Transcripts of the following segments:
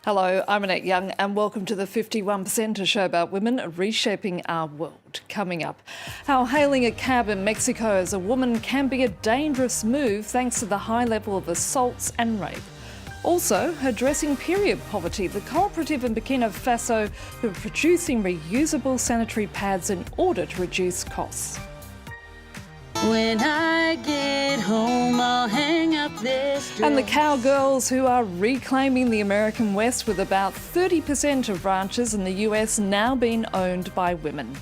Hello, I'm Annette Young and welcome to the 51%, a show about women reshaping our world. Coming up, how hailing a cab in Mexico as a woman can be a dangerous move thanks to the high level of assaults and rape. Also, addressing period poverty, the co-operative in Burkina Faso who are producing reusable sanitary pads in order to reduce costs. When I get home, I'll hang up this dress. And the cowgirls who are reclaiming the American West, with about 30% of ranches in the US now being owned by women.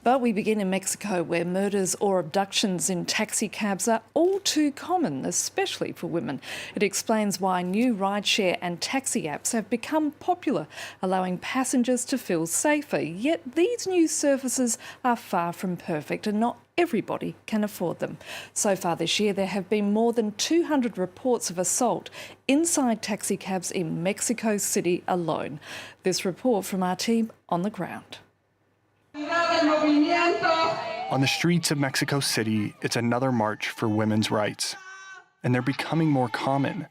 But we begin in Mexico, where murders or abductions in taxi cabs are all too common, especially for women. It explains why new rideshare and taxi apps have become popular, allowing passengers to feel safer. Yet these new services are far from perfect and not everybody can afford them. So far this year, there have been more than 200 reports of assault inside taxi cabs in Mexico City alone. This report from our team on the ground. On the streets of Mexico City, it's another march for women's rights. And they're becoming more common,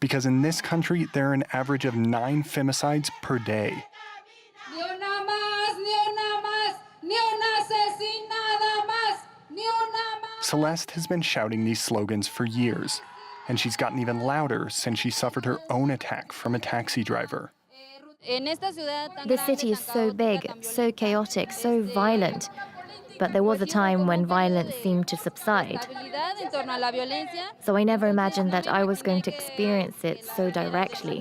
because in this country, there are an average of 9 femicides per day. Celeste has been shouting these slogans for years, and she's gotten even louder since she suffered her own attack from a taxi driver. This city is so big, so chaotic, so violent. But there was a time when violence seemed to subside. So I never imagined that I was going to experience it so directly.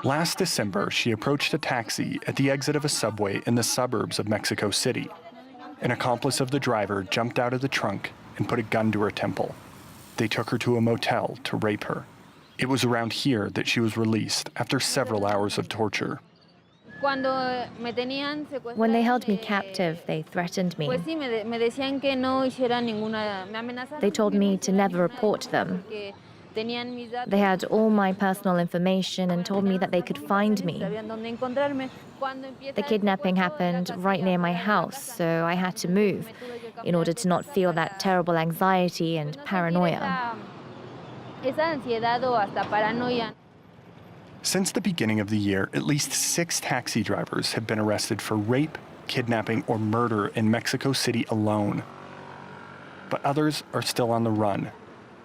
Last December, she approached a taxi at the exit of a subway in the suburbs of Mexico City. An accomplice of the driver jumped out of the trunk and put a gun to her temple. They took her to a motel to rape her. It was around here that she was released after several hours of torture. When they held me captive, they threatened me. They told me to never report them. They had all my personal information and told me that they could find me. The kidnapping happened right near my house, so I had to move in order to not feel that terrible anxiety and paranoia. Since the beginning of the year, at least 6 taxi drivers have been arrested for rape, kidnapping, or murder in Mexico City alone. But others are still on the run,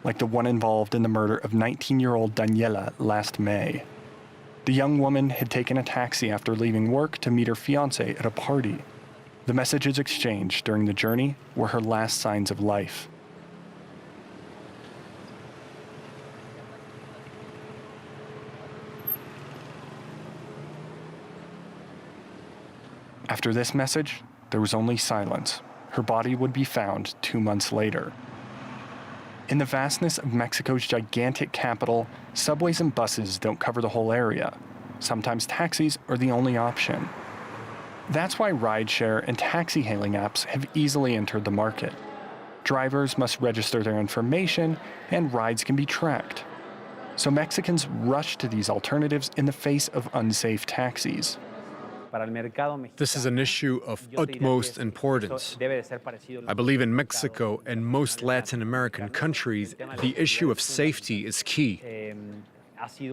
like the one involved in the murder of 19-year-old Daniela last May. The young woman had taken a taxi after leaving work to meet her fiancé at a party. The messages exchanged during the journey were her last signs of life. After this message, there was only silence. Her body would be found 2 months later. In the vastness of Mexico's gigantic capital, subways and buses don't cover the whole area. Sometimes taxis are the only option. That's why rideshare and taxi hailing apps have easily entered the market. Drivers must register their information, and rides can be tracked. So Mexicans rush to these alternatives in the face of unsafe taxis. This is an issue of utmost importance. I believe in Mexico and most Latin American countries, the issue of safety is key.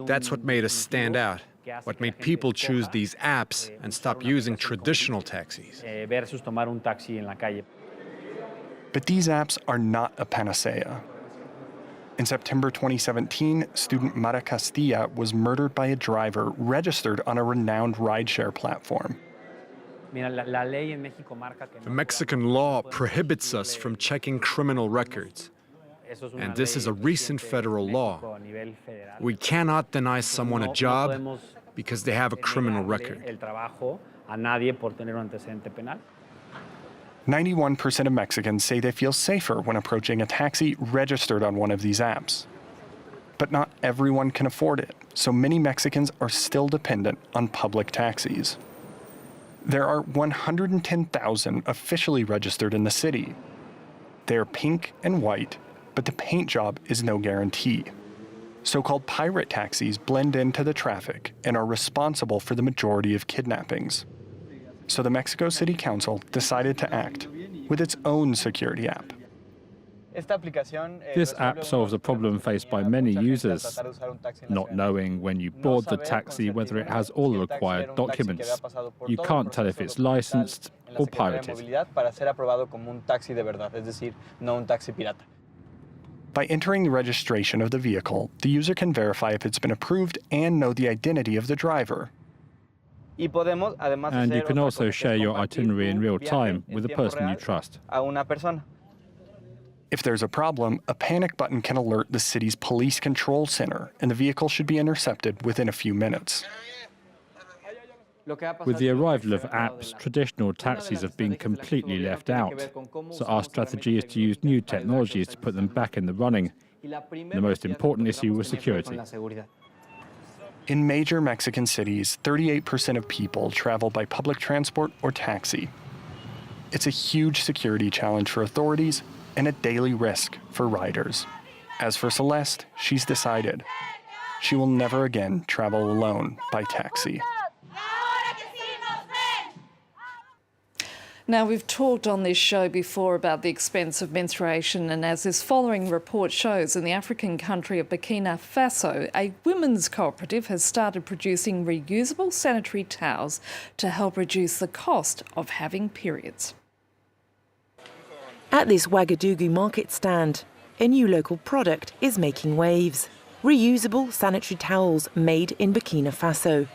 That's what made us stand out, what made people choose these apps and stop using traditional taxis. But these apps are not a panacea. In September 2017, student Mara Castilla was murdered by a driver registered on a renowned rideshare platform. The Mexican law prohibits us from checking criminal records, and this is a recent federal law. We cannot deny someone a job because they have a criminal record. 91% of Mexicans say they feel safer when approaching a taxi registered on one of these apps. But not everyone can afford it, so many Mexicans are still dependent on public taxis. There are 110,000 officially registered in the city. They are pink and white, but the paint job is no guarantee. So-called pirate taxis blend into the traffic and are responsible for the majority of kidnappings. So the Mexico City Council decided to act with its own security app. This app solves a problem faced by many users, not knowing when you board the taxi whether it has all the required documents. You can't tell if it's licensed or pirated. By entering the registration of the vehicle, the user can verify if it's been approved and know the identity of the driver. And you can also share your itinerary in real time with a person you trust. If there's a problem, a panic button can alert the city's police control center, and the vehicle should be intercepted within a few minutes. With the arrival of apps, traditional taxis have been completely left out. So our strategy is to use new technologies to put them back in the running. The most important issue was security. In major Mexican cities, 38% of people travel by public transport or taxi. It's a huge security challenge for authorities and a daily risk for riders. As for Celeste, she's decided she will never again travel alone by taxi. Now, we've talked on this show before about the expense of menstruation, and as this following report shows, in the African country of Burkina Faso, a women's cooperative has started producing reusable sanitary towels to help reduce the cost of having periods. At this Ouagadougou market stand, a new local product is making waves. Reusable sanitary towels made in Burkina Faso.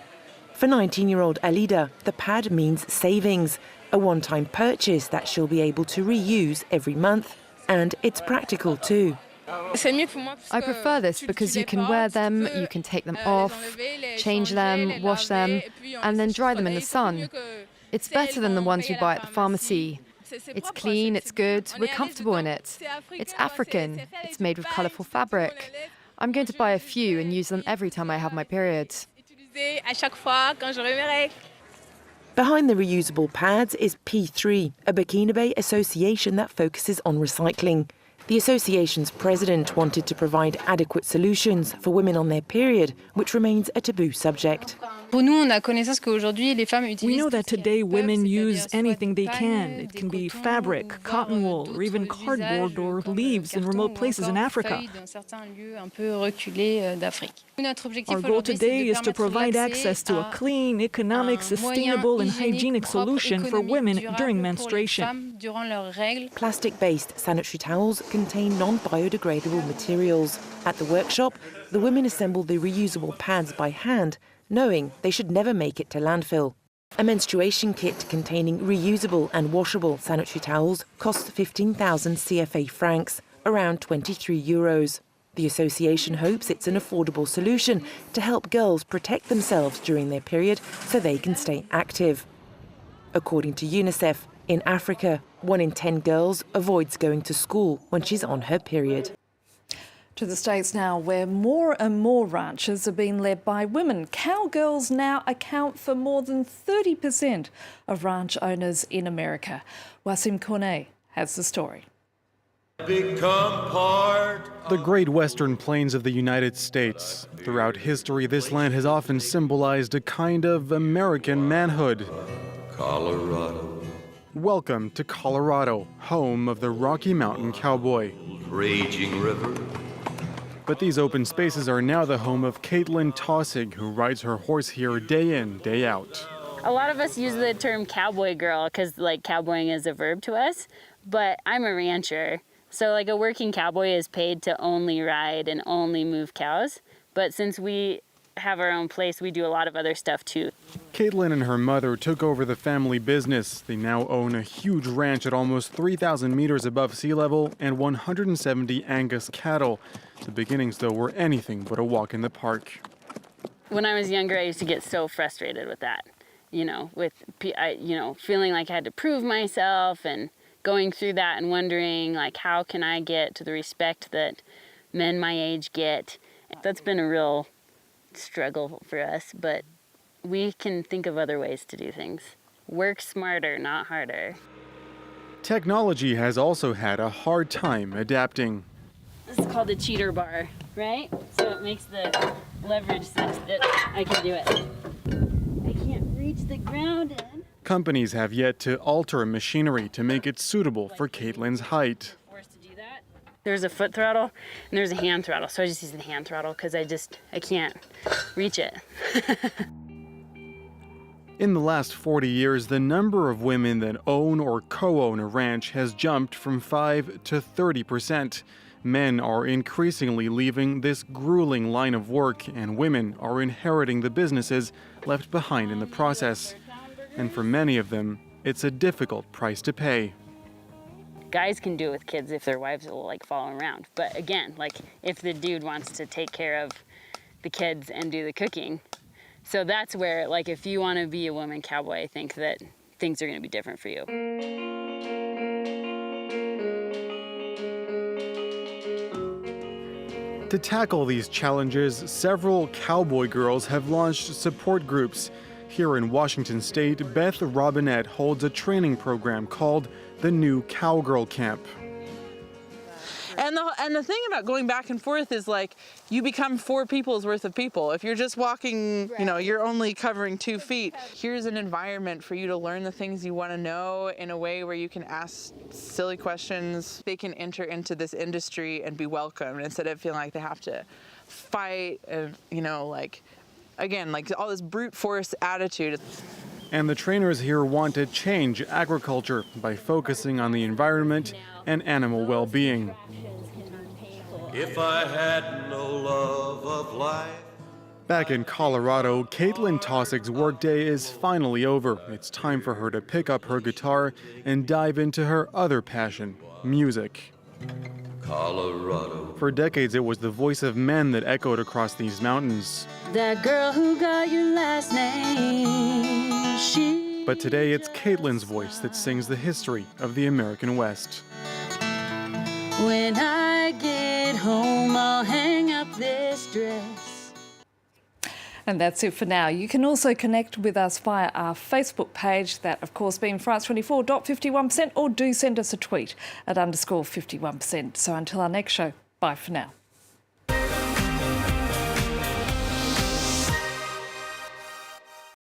For 19-year-old Alida, the pad means savings, a one-time purchase that she'll be able to reuse every month. And it's practical too. I prefer this because you can wear them, you can take them off, change them, wash them, and then dry them in the sun. It's better than the ones we buy at the pharmacy. It's clean, it's good, we're comfortable in it. It's African, it's made with colourful fabric. I'm going to buy a few and use them every time I have my period. Behind the reusable pads is P3, a Burkinabe association that focuses on recycling. The association's president wanted to provide adequate solutions for women on their period, which remains a taboo subject. We know that today women use anything they can. It can be fabric, cotton wool, or even cardboard or leaves in remote places in Africa. Our goal today is to provide access to a clean, economic, sustainable and hygienic solution for women during menstruation. Plastic-based sanitary towels contain non-biodegradable materials. At the workshop, the women assemble the reusable pads by hand, knowing they should never make it to landfill. A menstruation kit containing reusable and washable sanitary towels costs 15,000 CFA francs, around 23 euros. The association hopes it's an affordable solution to help girls protect themselves during their period so they can stay active. According to UNICEF, in Africa, 1 in 10 girls avoids going to school when she's on her period. To the States now, where more and more ranches are being led by women. Cowgirls now account for more than 30% of ranch owners in America. Wasim Cornet has the story. The Great Western Plains of the United States. Throughout history, this land has often symbolized a kind of American manhood. Colorado. Welcome to Colorado, home of the Rocky Mountain cowboy. Raging river. But these open spaces are now the home of Caitlin Tossig, who rides her horse here day in, day out. A lot of us use the term cowboy girl because like cowboying is a verb to us, but I'm a rancher. So like a working cowboy is paid to only ride and only move cows. But since we have our own place, we do a lot of other stuff too. Caitlin and her mother took over the family business. They now own a huge ranch at almost 3,000 meters above sea level and 170 Angus cattle. The beginnings, though, were anything but a walk in the park. When I was younger, I used to get so frustrated with that, feeling like I had to prove myself and going through that and wondering, like, how can I get to the respect that men my age get? That's been a real struggle for us, but we can think of other ways to do things. Work smarter, not harder. Technology has also had a hard time adapting. This is called a cheater bar, right? So it makes the leverage such that I can do it. I can't reach the ground in. Companies have yet to alter machinery to make it suitable for Caitlin's height. There's a foot throttle and there's a hand throttle. So I just use the hand throttle because I can't reach it. In the last 40 years, the number of women that own or co-own a ranch has jumped from 5 to 30%. Men are increasingly leaving this grueling line of work, and women are inheriting the businesses left behind in the process. And for many of them, it's a difficult price to pay. Guys can do it with kids if their wives will like follow around. But again, like if the dude wants to take care of the kids and do the cooking. So that's where, like, if you want to be a woman cowboy, I think that things are going to be different for you. To tackle these challenges, several cowboy girls have launched support groups. Here in Washington State, Beth Robinette holds a training program called the New Cowgirl Camp. And the thing about going back and forth is, like, you become 4 people's worth of people. If you're just walking, you know, you're only covering 2 feet. Here's an environment for you to learn the things you want to know in a way where you can ask silly questions. They can enter into this industry and be welcomed instead of feeling like they have to fight and, you know, like, again, like all this brute force attitude. And the trainers here want to change agriculture by focusing on the environment and animal well-being. If I had no love of life. Back in Colorado, Caitlin Tausig's workday is finally over. It's time for her to pick up her guitar and dive into her other passion, music. Colorado. For decades, it was the voice of men that echoed across these mountains. That girl who got your last name, she... But today, it's Caitlin's voice that sings the history of the American West. When I get home, I'll hang up this dress. And that's it for now. You can also connect with us via our Facebook page, that of course being France24.51%, or do send us a tweet at _51%. So until our next show, bye for now.